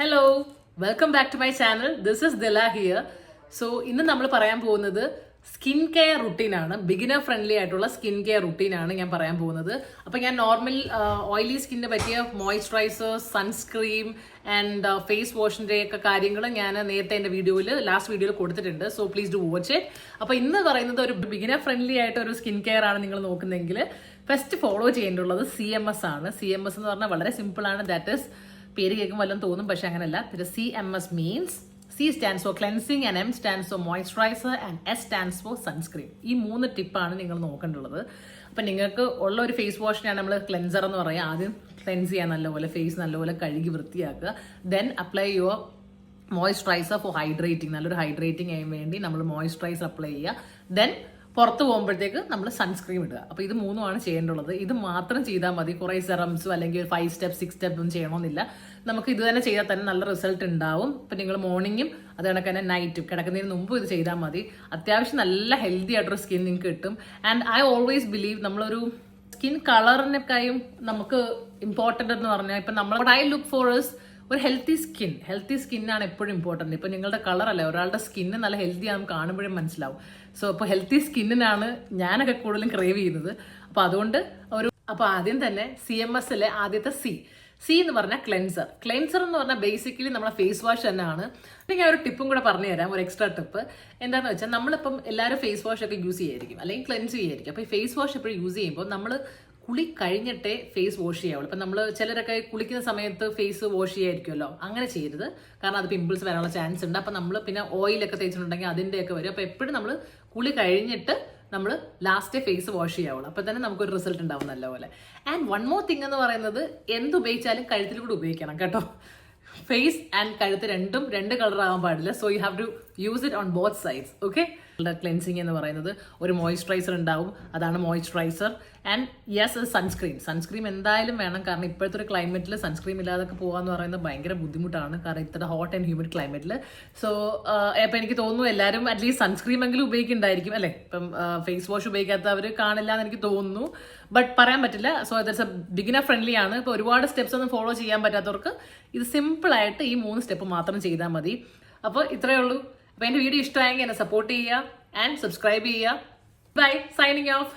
Hello welcome back to my channel. This is Dila here. So ഇന്ന് നമ്മൾ പറയാൻ പോകുന്നത് സ്കിൻ കെയർ റുട്ടീനാണ്. ബിഗിനർ ഫ്രണ്ട്ലി ആയിട്ടുള്ള സ്കിൻ കെയർ റുട്ടീനാണ് ഞാൻ പറയാൻ പോകുന്നത്. അപ്പോൾ ഞാൻ നോർമൽ ഓയിലി സ്കിന്നിന് പറ്റിയ മോയ്സ്ചറൈസർ, സൺസ്ക്രീം ആൻഡ് ഫേസ് വാഷിൻ്റെ ഒക്കെ കാര്യങ്ങൾ ഞാൻ നേരത്തെ എൻ്റെ ലാസ്റ്റ് വീഡിയോയിൽ കൊടുത്തിട്ടുണ്ട്. So please do watch it. അപ്പോൾ ഇന്ന് പറയുന്നത് ഒരു ബിഗിനർ ഫ്രണ്ട്ലി ആയിട്ട് ഒരു സ്കിൻ കെയർ ആണ് നിങ്ങൾ നോക്കുന്നതെങ്കിൽ ഫസ്റ്റ് ഫോളോ ചെയ്യേണ്ടുള്ളത് CMS ആണ്. CMS എന്ന് പറഞ്ഞാൽ വളരെ സിമ്പിളാണ്. ദാറ്റ് ഇസ്, പേര് കേൾക്കും വല്ലതും തോന്നും, പക്ഷെ അങ്ങനെയല്ല. CMS means C stands for cleansing and M stands for moisturizer and S stands for sunscreen. ഈ 3 ടിപ്പാണ് നിങ്ങൾ നോക്കേണ്ടുള്ളത്. അപ്പം നിങ്ങൾക്ക് ഉള്ള ഒരു ഫേസ് വാഷിനാണ് നമ്മൾ ക്ലെൻസർ എന്ന് പറയുക. ആദ്യം ക്ലെൻസ് ചെയ്യാൻ നല്ലപോലെ ഫേസ് നല്ലപോലെ കഴുകി വൃത്തിയാക്കുക. Then apply your moisturizer for hydrating. നല്ലൊരു ഹൈഡ്രേറ്റിംഗ് ചെയ്യാൻ വേണ്ടി നമ്മൾ മോയ്സ്ചറൈസർ അപ്ലൈ ചെയ്യുക. ദെൻ പുറത്ത് പോകുമ്പോഴത്തേക്ക് നമ്മൾ സൺസ്ക്രീം ഇടുക. അപ്പോൾ ഇത് മൂന്നുമാണ് ചെയ്യേണ്ടുള്ളത്. ഇത് മാത്രം ചെയ്താൽ മതി. കുറേ സെറംസോ അല്ലെങ്കിൽ 5 സ്റ്റെപ്പ് 6 സ്റ്റെപ്പ് ഒന്നും ചെയ്യണമെന്നില്ല. നമുക്ക് ഇത് തന്നെ ചെയ്താൽ തന്നെ നല്ല റിസൾട്ട് ഉണ്ടാവും. ഇപ്പം നിങ്ങൾ മോർണിംഗും അത് കണക്ക് തന്നെ നൈറ്റും കിടക്കുന്നതിന് മുമ്പ് ഇത് ചെയ്താൽ മതി. അത്യാവശ്യം നല്ല ഹെൽത്തി ആയിട്ടൊരു സ്കിൻ നിങ്ങൾക്ക് കിട്ടും. ആൻഡ് ഐ ഓൾവേസ് ബിലീവ് നമ്മളൊരു സ്കിൻ കളറിനൊക്കെയും നമുക്ക് ഇമ്പോർട്ടൻ്റ് എന്ന് പറഞ്ഞാൽ ഇപ്പം നമ്മൾ ഐ ലുക്ക് ഫോർ ഇസ് ഒരു ഹെൽത്തി സ്കിന്നാണ് എപ്പോഴും ഇമ്പോർട്ടൻറ്റ്. ഇപ്പം നിങ്ങളുടെ കളറല്ല, ഒരാളുടെ സ്കിന്ന് നല്ല ഹെൽത്തി ആണെന്ന് കാണുമ്പോഴും മനസ്സിലാവും. സോ ഇപ്പോൾ ഹെൽത്തി സ്കിന്നിനാണ് ഞാനൊക്കെ കൂടുതലും ക്രേവ് ചെയ്യുന്നത്. അപ്പോൾ അതുകൊണ്ട് അപ്പോൾ ആദ്യം തന്നെ CMSലെ ആദ്യത്തെ സി എന്ന് പറഞ്ഞാൽ ക്ലെൻസർ എന്ന് പറഞ്ഞാൽ ബേസിക്കലി നമ്മളെ ഫേസ് വാഷ് തന്നെയാണ്. പിന്നെ ഞാൻ ഒരു ടിപ്പും കൂടെ പറഞ്ഞു തരാം, ഒരു എക്സ്ട്രാ ടിപ്പ്. എന്താണെന്ന് വെച്ചാൽ നമ്മളിപ്പം എല്ലാവരും ഫേസ് വാഷ് ഒക്കെ യൂസ് ചെയ്യായിരിക്കും, അല്ലെങ്കിൽ ക്ലെൻസ് ചെയ്യായിരിക്കും. അപ്പോൾ ഈ ഫേസ് വാഷ് എപ്പോഴും യൂസ് ചെയ്യുമ്പോൾ നമ്മൾ കുളി കഴിഞ്ഞിട്ടേ ഫേസ് വാഷ് ചെയ്യാവുള്ളൂ. ഇപ്പം നമ്മൾ ചിലരൊക്കെ കുളിക്കുന്ന സമയത്ത് ഫേസ് വാഷ് ചെയ്യായിരിക്കുമല്ലോ, അങ്ങനെ ചെയ്യരുത്. കാരണം അത് പിമ്പിൾസ് വരാനുള്ള ചാൻസ് ഉണ്ട്. അപ്പം നമ്മൾ പിന്നെ ഓയിലൊക്കെ തേച്ചിട്ടുണ്ടെങ്കിൽ അതിൻ്റെയൊക്കെ വരും. അപ്പോൾ എപ്പോഴും നമ്മൾ കുളി കഴിഞ്ഞിട്ട് നമ്മൾ ലാസ്റ്റ് ഫേസ് വാഷ് ചെയ്യാവുള്ളൂ. അപ്പോൾ തന്നെ നമുക്കൊരു റിസൾട്ട് ഉണ്ടാവും നല്ലപോലെ. ആൻഡ് വൺ മോർ തിങ് എന്ന് പറയുന്നത്, എന്തുപയോഗിച്ചാലും കഴുത്തിൽ കൂടെ ഉപയോഗിക്കണം കേട്ടോ. ഫേസ് ആൻഡ് കഴുത്ത് രണ്ടും 2 കളർ ആവാൻ പാടില്ല. So you have to use it on both sides. Okay. Cleansing എന്ന് പറയുന്നത് ഒരു മോയ്സ്ചറൈസർ ഉണ്ടാവും, അതാണ് മോയ്സ്ചറൈസർ. ആൻഡ് യെസ്, സൺസ്ക്രീം എന്തായാലും വേണം. കാരണം ഇപ്പോഴത്തെ ഒരു ക്ലൈമറ്റിൽ സൺസ്ക്രീം ഇല്ലാതൊക്കെ പോകാന്ന് പറയുന്നത് ഭയങ്കര ബുദ്ധിമുട്ടാണ്. കാരണം ഇത്ര ഹോട്ട് ആൻഡ് ഹ്യൂമിഡ് ക്ലൈമറ്റിൽ. സോ ഇപ്പം എനിക്ക് തോന്നുന്നു എല്ലാവരും അറ്റ്ലീസ്റ്റ് സൺസ്ക്രീം എങ്കിലും ഉപയോഗിക്കുന്നുണ്ടായിരിക്കും അല്ലേ. ഇപ്പം ഫേസ് വാഷ് ഉപയോഗിക്കാത്തവർ കാണില്ല എന്ന് എനിക്ക് തോന്നുന്നു. ബട്ട് പറയാൻ പറ്റില്ല. So that's A beginner friendly ആണ്. ഇപ്പോൾ ഒരുപാട് സ്റ്റെപ്സ് ഒന്നും ഫോളോ ചെയ്യാൻ പറ്റാത്തവർക്ക് ഇത് സിമ്പിളായിട്ട് ഈ 3 സ്റ്റെപ്പ് മാത്രം ചെയ്താൽ മതി. അപ്പോൾ ഇത്രയേ ഉള്ളൂ. അപ്പോൾ എൻ്റെ വീഡിയോ ഇഷ്ടമായെങ്കിൽ എന്നെ സപ്പോർട്ട് ചെയ്യുക ആൻഡ് സബ്സ്ക്രൈബ് ചെയ്യുക. Bye, signing of.